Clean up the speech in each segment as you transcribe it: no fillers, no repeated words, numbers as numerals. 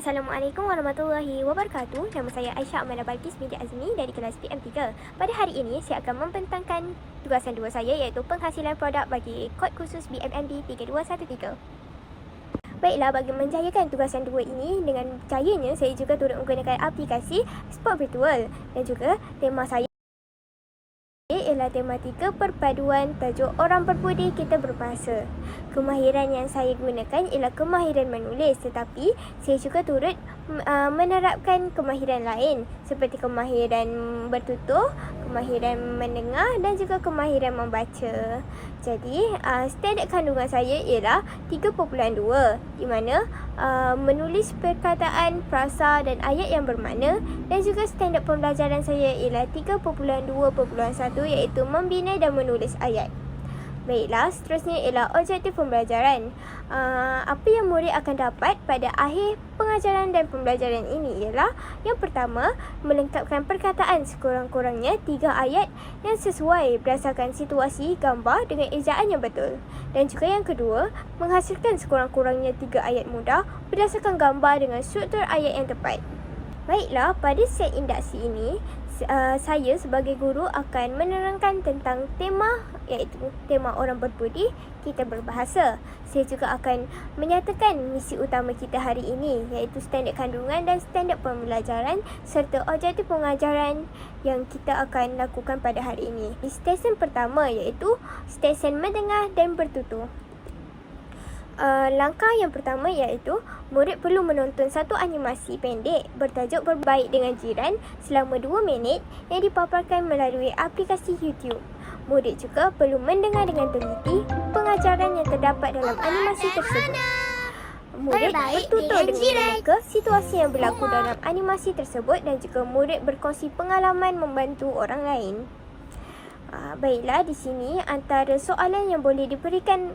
Assalamualaikum warahmatullahi wabarakatuh. Nama saya Aisyah Amalah Balkis binti Azmi dari kelas PM3. Pada hari ini, saya akan membentangkan tugasan 2 saya iaitu penghasilan produk bagi kod khusus BMMD 3213. Baiklah, bagi menjayakan tugasan 2 ini dengan jayanya, saya juga turut menggunakan aplikasi Sport Virtual dan juga tema saya ialah tematika perpaduan tajuk orang berbudi kita berbahasa. Kemahiran yang saya gunakan ialah kemahiran menulis, tetapi saya juga turut menerapkan kemahiran lain seperti kemahiran bertutur, kemahiran mendengar dan juga kemahiran membaca. Jadi, standard kandungan saya ialah 3.2 di mana menulis perkataan, frasa dan ayat yang bermakna, dan juga standard pembelajaran saya ialah 3.2.1 iaitu membina dan menulis ayat. Baiklah, seterusnya ialah objektif pembelajaran. Apa yang murid akan dapat pada akhir pengajaran dan pembelajaran ini ialah yang pertama, melengkapkan perkataan sekurang-kurangnya 3 ayat yang sesuai berdasarkan situasi gambar dengan ejaan yang betul. Dan juga yang kedua, menghasilkan sekurang-kurangnya 3 ayat mudah berdasarkan gambar dengan struktur ayat yang tepat. Baiklah, pada set induksi ini, saya sebagai guru akan menerangkan tentang tema iaitu tema orang berbudi kita berbahasa. Saya juga akan menyatakan misi utama kita hari ini iaitu standard kandungan dan standard pembelajaran serta objektif pengajaran yang kita akan lakukan pada hari ini. Di stesen pertama iaitu stesen mendengar dan bertutur. Langkah yang pertama iaitu murid perlu menonton satu animasi pendek bertajuk Berbaik dengan Jiran selama 2 minit yang dipaparkan melalui aplikasi YouTube. Murid juga perlu mendengar dengan teliti pengajaran yang terdapat dalam animasi tersebut. Murid bertutur dengan mereka situasi yang berlaku dalam animasi tersebut dan juga murid berkongsi pengalaman membantu orang lain. Baiklah, di sini antara soalan yang boleh diberikan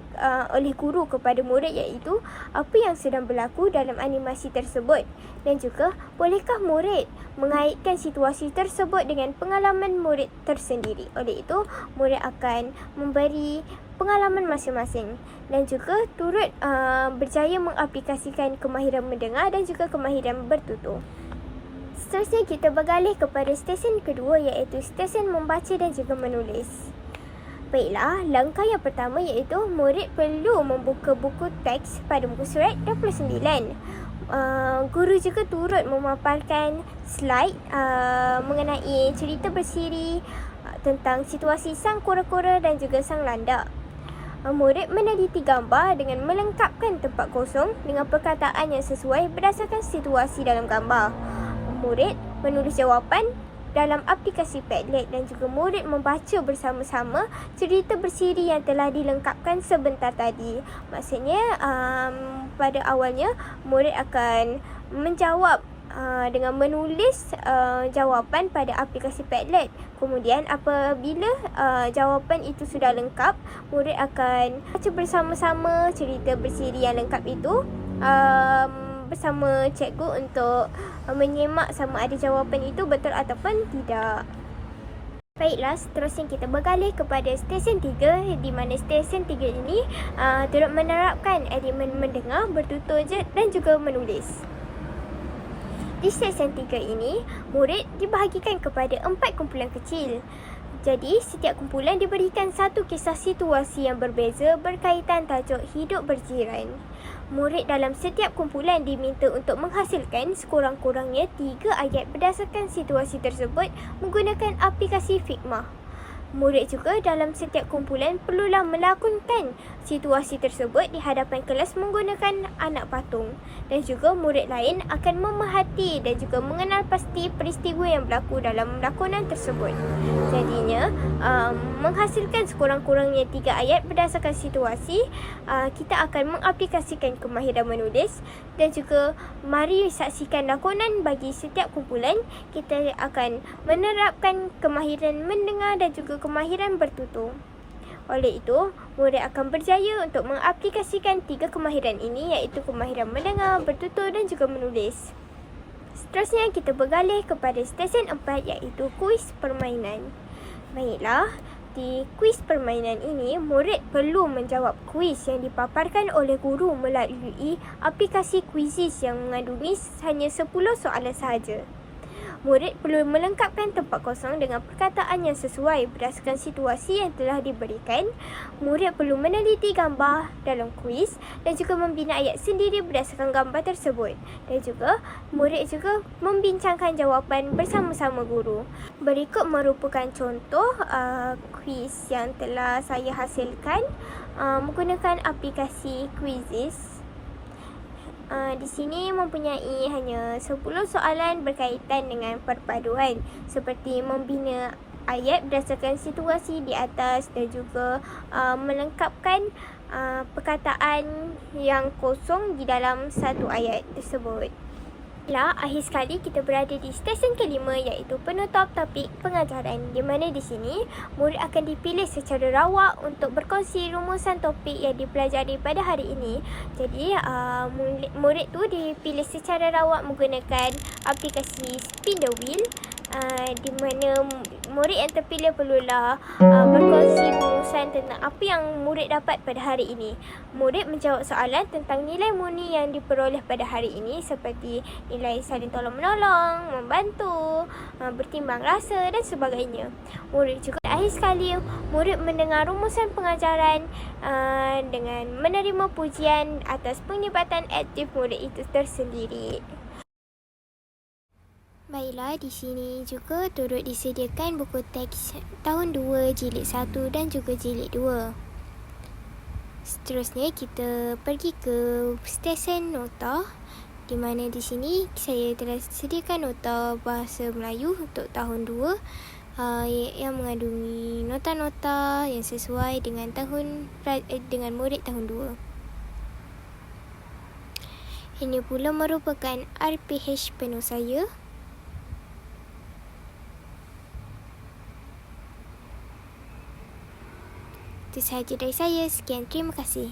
oleh guru kepada murid iaitu apa yang sedang berlaku dalam animasi tersebut dan juga bolehkah murid mengaitkan situasi tersebut dengan pengalaman murid tersendiri. Oleh itu, murid akan memberi pengalaman masing-masing dan juga turut berjaya mengaplikasikan kemahiran mendengar dan juga kemahiran bertutur. Seterusnya kita bergalih kepada stesen kedua iaitu stesen membaca dan juga menulis. Baiklah, langkah yang pertama iaitu murid perlu membuka buku teks pada muka surat 29. Guru juga turut memaparkan slide mengenai cerita bersiri tentang situasi sang kura-kura dan juga sang landak. Murid meneliti gambar dengan melengkapkan tempat kosong dengan perkataan yang sesuai berdasarkan situasi dalam gambar. Murid menulis jawapan dalam aplikasi Padlet dan juga murid membaca bersama-sama cerita bersiri yang telah dilengkapkan sebentar tadi. Maksudnya pada awalnya murid akan menjawab dengan menulis jawapan pada aplikasi Padlet. Kemudian apabila jawapan itu sudah lengkap, murid akan baca bersama-sama cerita bersiri yang lengkap itu bersama cikgu untuk menyemak sama ada jawapan itu betul ataupun tidak. Baiklah, seterusnya kita bergalih kepada stesen 3 di mana stesen 3 ini turut menerapkan elemen mendengar, bertutur dan juga menulis. Di stesen 3 ini, murid dibahagikan kepada 4 kumpulan kecil. Jadi, setiap kumpulan diberikan satu kisah situasi yang berbeza berkaitan tajuk hidup berjiran. Murid dalam setiap kumpulan diminta untuk menghasilkan sekurang-kurangnya 3 ayat berdasarkan situasi tersebut menggunakan aplikasi Figma. Murid juga dalam setiap kumpulan perlulah melakonkan situasi tersebut di hadapan kelas menggunakan anak patung, dan juga murid lain akan memerhati dan juga mengenal pasti peristiwa yang berlaku dalam lakonan tersebut. Jadinya menghasilkan sekurang-kurangnya 3 ayat berdasarkan situasi, kita akan mengaplikasikan kemahiran menulis dan juga mari saksikan lakonan bagi setiap kumpulan. Kita akan menerapkan kemahiran mendengar dan juga kemahiran bertutur. Oleh itu, murid akan berjaya untuk mengaplikasikan 3 kemahiran ini iaitu kemahiran mendengar, bertutur dan juga menulis. Seterusnya kita bergalih kepada stesen 4 iaitu kuis permainan. Baiklah, mengikuti kuis permainan ini, murid perlu menjawab kuis yang dipaparkan oleh guru melalui aplikasi Quizizz yang mengandungi hanya 10 soalan sahaja. Murid perlu melengkapkan tempat kosong dengan perkataan yang sesuai berdasarkan situasi yang telah diberikan. Murid perlu meneliti gambar dalam kuis dan juga membina ayat sendiri berdasarkan gambar tersebut. Dan juga, murid juga membincangkan jawapan bersama-sama guru. Berikut merupakan contoh kuis yang telah saya hasilkan menggunakan aplikasi Quizizz. Di sini mempunyai hanya 10 soalan berkaitan dengan perpaduan seperti membina ayat berdasarkan situasi di atas dan juga melengkapkan perkataan yang kosong di dalam satu ayat tersebut. Akhir sekali kita berada di stesen kelima iaitu penutup topik pengajaran, di mana di sini murid akan dipilih secara rawak untuk berkongsi rumusan topik yang dipelajari pada hari ini. Jadi murid tu dipilih secara rawak menggunakan aplikasi Spin the Wheel, di mana murid yang terpilih perlulah berkongsi rumusan tentang apa yang murid dapat pada hari ini. Murid menjawab soalan tentang nilai murni yang diperoleh pada hari ini seperti nilai saling tolong-menolong, membantu, bertimbang rasa dan sebagainya. Murid juga akhir sekali, murid mendengar rumusan pengajaran dengan menerima pujian atas penglibatan aktif murid itu tersendiri. Baiklah, di sini juga turut disediakan buku teks tahun 2 jilid 1 dan juga jilid 2. Seterusnya kita pergi ke stesen nota, di mana di sini saya telah sediakan nota bahasa Melayu untuk tahun 2 yang mengandungi nota-nota yang sesuai dengan dengan murid tahun 2. Ini pula merupakan RPH penuh saya. Itu sahaja dari saya. Sekian, terima kasih.